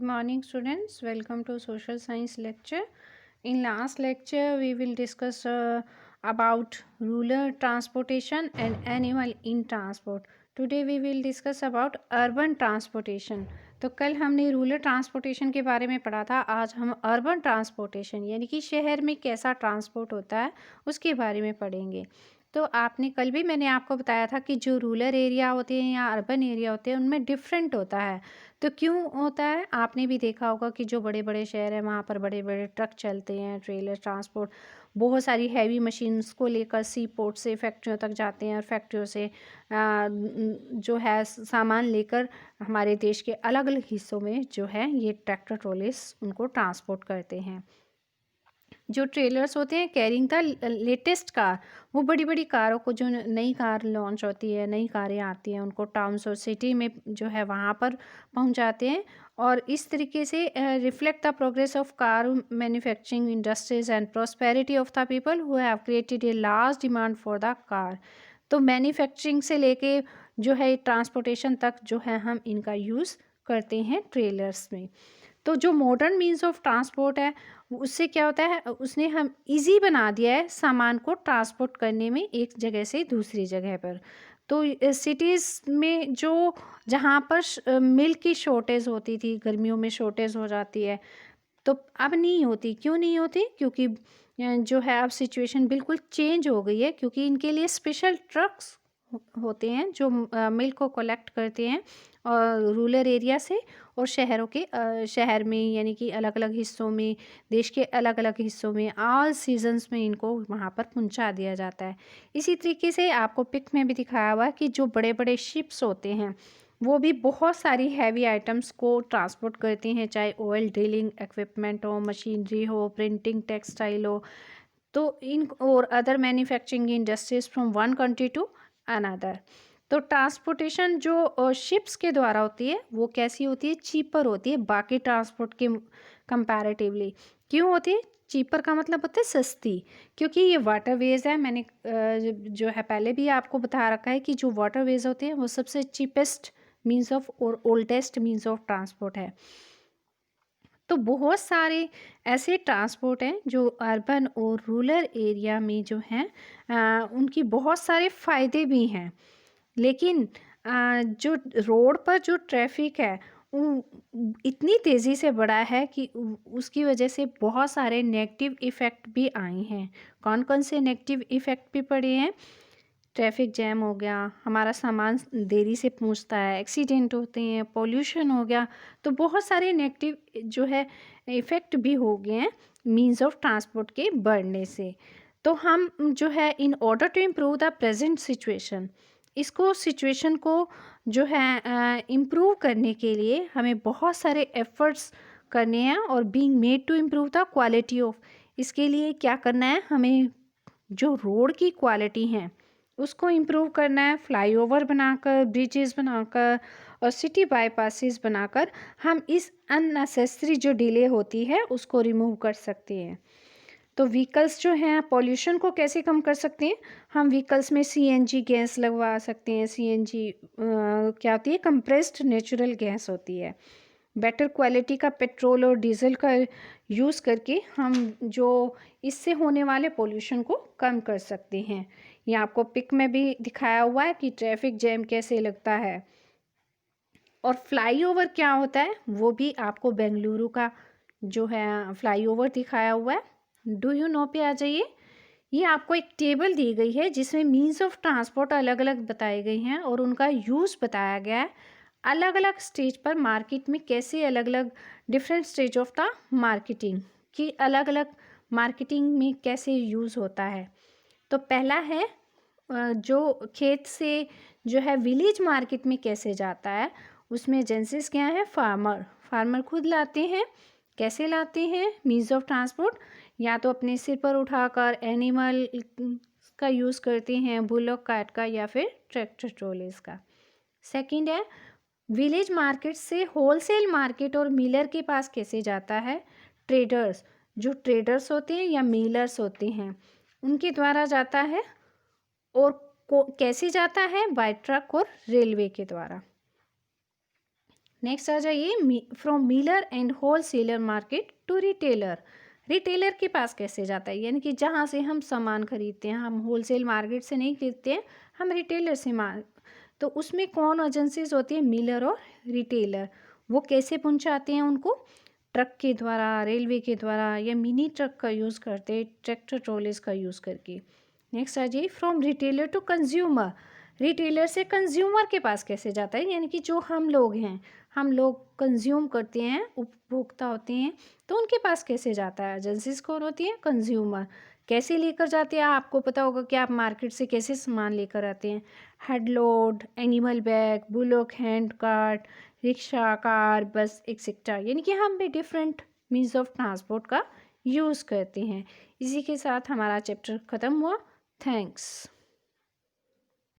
morning students, welcome to social science lecture. In last lecture we will discuss about rural transportation and animal in transport. Today we will discuss about urban transportation. तो कल हमने rural transportation के बारे में पढ़ा था, आज हम अर्बन ट्रांसपोर्टेशन यानी कि शहर में कैसा ट्रांसपोर्ट होता है उसके बारे में पढ़ेंगे। तो आपने कल भी मैंने आपको बताया था कि जो रूरल एरिया होते हैं या अर्बन एरिया होते हैं उनमें डिफरेंट होता है। तो क्यों होता है, आपने भी देखा होगा कि जो बड़े बड़े शहर हैं वहाँ पर बड़े बड़े ट्रक चलते हैं, ट्रेलर ट्रांसपोर्ट, बहुत सारी हैवी मशीन्स को लेकर सी पोर्ट से फैक्ट्रियों तक जाते हैं और फैक्ट्रियों से जो है सामान लेकर हमारे देश के अलग अलग हिस्सों में जो है ये ट्रैक्टर ट्रॉलीज उनको ट्रांसपोर्ट करते हैं। जो ट्रेलर्स होते हैं कैरिंग द लेटेस्ट कार, वो बड़ी बड़ी कारों को, जो नई कार लॉन्च होती है, नई कारें आती हैं, उनको टाउन्स और सिटी में जो है वहाँ पर पहुँचाते हैं। और इस तरीके से reflect the progress of car manufacturing industries and prosperity of the people who have created a large demand for the car. तो मैन्युफैक्चरिंग से लेके जो है ट्रांसपोर्टेशन तक जो है हम इनका यूज़ करते हैं ट्रेलर्स में। तो जो मॉडर्न मीन्स ऑफ ट्रांसपोर्ट है उससे क्या होता है, उसने हम इजी बना दिया है सामान को ट्रांसपोर्ट करने में एक जगह से दूसरी जगह पर। तो सिटीज़ में जो जहाँ पर मिल्क की शॉर्टेज होती थी, गर्मियों में शॉर्टेज हो जाती है, तो अब नहीं होती। क्यों नहीं होती? क्योंकि जो है अब सिचुएशन बिल्कुल चेंज हो गई है, क्योंकि इनके लिए स्पेशल ट्रक्स होते हैं जो मिल्क को कलेक्ट करते हैं और रूरल एरिया से और शहरों के शहर में यानी कि अलग अलग हिस्सों में, देश के अलग अलग हिस्सों में ऑल सीजन्स में इनको वहाँ पर पहुँचा दिया जाता है। इसी तरीके से आपको पिक में भी दिखाया हुआ है कि जो बड़े बड़े शिप्स होते हैं वो भी बहुत सारी हैवी आइटम्स को ट्रांसपोर्ट करती हैं, चाहे ऑयल ड्रिलिंग इक्विपमेंट हो, मशीनरी हो, प्रिंटिंग टेक्सटाइल हो, तो इन और other manufacturing industries from one country to another. तो ट्रांसपोर्टेशन जो शिप्स के द्वारा होती है वो कैसी होती है? चीपर होती है बाकी ट्रांसपोर्ट के कंपैरेटिवली। क्यों होती है? चीपर का मतलब होता है सस्ती, क्योंकि ये वाटरवेज है। मैंने जो है पहले भी आपको बता रखा है कि जो वाटरवेज होते हैं वो सबसे चीपेस्ट मीन्स ऑफ और ओल्डेस्ट मीन्स ऑफ ट्रांसपोर्ट है। तो बहुत सारे ऐसे ट्रांसपोर्ट हैं जो अर्बन और रूरल एरिया में जो हैं उनकी बहुत सारे फ़ायदे भी हैं, लेकिन जो रोड पर जो ट्रैफिक है वो इतनी तेज़ी से बढ़ा है कि उसकी वजह से बहुत सारे नेगेटिव इफ़ेक्ट भी आए हैं। कौन कौन से नेगेटिव इफ़ेक्ट भी पड़े हैं? ट्रैफिक जैम हो गया, हमारा सामान देरी से पहुंचता है, एक्सीडेंट होते हैं, पोल्यूशन हो गया। तो बहुत सारे नेगेटिव जो है इफ़ेक्ट भी हो गए हैं मीन्स ऑफ ट्रांसपोर्ट के बढ़ने से। तो हम जो है in order to improve the present situation, इसको सिचुएशन को जो है इम्प्रूव करने के लिए हमें बहुत सारे एफर्ट्स करने हैं और being made to improve the quality of. इसके लिए क्या करना है? हमें जो रोड की क्वालिटी है उसको इम्प्रूव करना है। फ्लाईओवर बनाकर, ब्रिजेस बनाकर और सिटी बाईपासेस बनाकर हम इस अननेसेसरी जो डिले होती है उसको रिमूव कर सकते हैं। तो व्हीकल्स जो हैं पॉल्यूशन को कैसे कम कर सकते हैं? हम व्हीकल्स में सीएनजी गैस लगवा सकते हैं। सीएनजी क्या होती है? कंप्रेस्ड नेचुरल गैस होती है। बेटर क्वालिटी का पेट्रोल और डीजल का यूज़ करके हम जो इससे होने वाले पोल्यूशन को कम कर सकते हैं। ये आपको पिक में भी दिखाया हुआ है कि ट्रैफिक जैम कैसे लगता है। और फ्लाईओवर क्या होता है वो भी आपको बेंगलुरु का जो है फ्लाईओवर दिखाया हुआ है। डू यू नो पे आ जाइए। ये आपको एक टेबल दी गई है जिसमें मीन्स ऑफ ट्रांसपोर्ट अलग अलग बताए गए हैं और उनका यूज़ बताया गया है अलग अलग स्टेज पर मार्केट में, कैसे अलग अलग different stage of the marketing की अलग अलग मार्केटिंग में कैसे यूज़ होता है। तो पहला है जो खेत से जो है विलेज मार्केट में कैसे जाता है, उसमें एजेंसीज क्या है? फार्मर, फार्मर खुद लाते हैं। कैसे लाते हैं? मीन्स ऑफ ट्रांसपोर्ट या तो अपने सिर पर उठाकर, एनिमल का यूज़ करते हैं, बुलॉक कार्ट का या फिर ट्रैक्टर ट्रॉलीज का। सेकंड है विलेज मार्केट से होलसेल मार्केट और मिलर के पास कैसे जाता है? ट्रेडर्स, जो ट्रेडर्स होते हैं या मिलर्स होते हैं उनके द्वारा जाता है। और कैसे जाता है? बाय ट्रक और रेलवे के द्वारा। नेक्स्ट आ जाइए, from miller and wholesaler market to retailer. Retailer के पास कैसे जाता है, यानी कि जहाँ से हम सामान खरीदते हैं, हम होलसेल मार्केट से नहीं खरीदते हैं, हम रिटेलर से तो उसमें कौन एजेंसीज होती है, मिलर और रिटेलर। वो कैसे पहुँचाते हैं उनको, ट्रक के द्वारा, रेलवे के द्वारा, या मिनी ट्रक का यूज़ करते, ट्रैक्टर ट्रॉलीज का यूज़ करके। नेक्स्ट आ जाइए, from retailer to consumer. Retailer से कंज्यूमर के पास कैसे जाता है, यानी कि जो हम लोग हैं, हम लोग कंज्यूम करते हैं, उपभोक्ता होते हैं, तो उनके पास कैसे जाता है। एजेंसीज कौन होती हैं, कंज्यूमर। कैसे लेकर जाते हैं, आपको पता होगा कि आप मार्केट से कैसे सामान लेकर आते हैं, head load, animal bag, bullock hand cart, rickshaw, car, बस एक्सेट्रा, यानी कि हम भी डिफरेंट मीन्स ऑफ ट्रांसपोर्ट का यूज़ करते हैं। इसी के साथ हमारा चैप्टर ख़त्म हुआ। थैंक्स।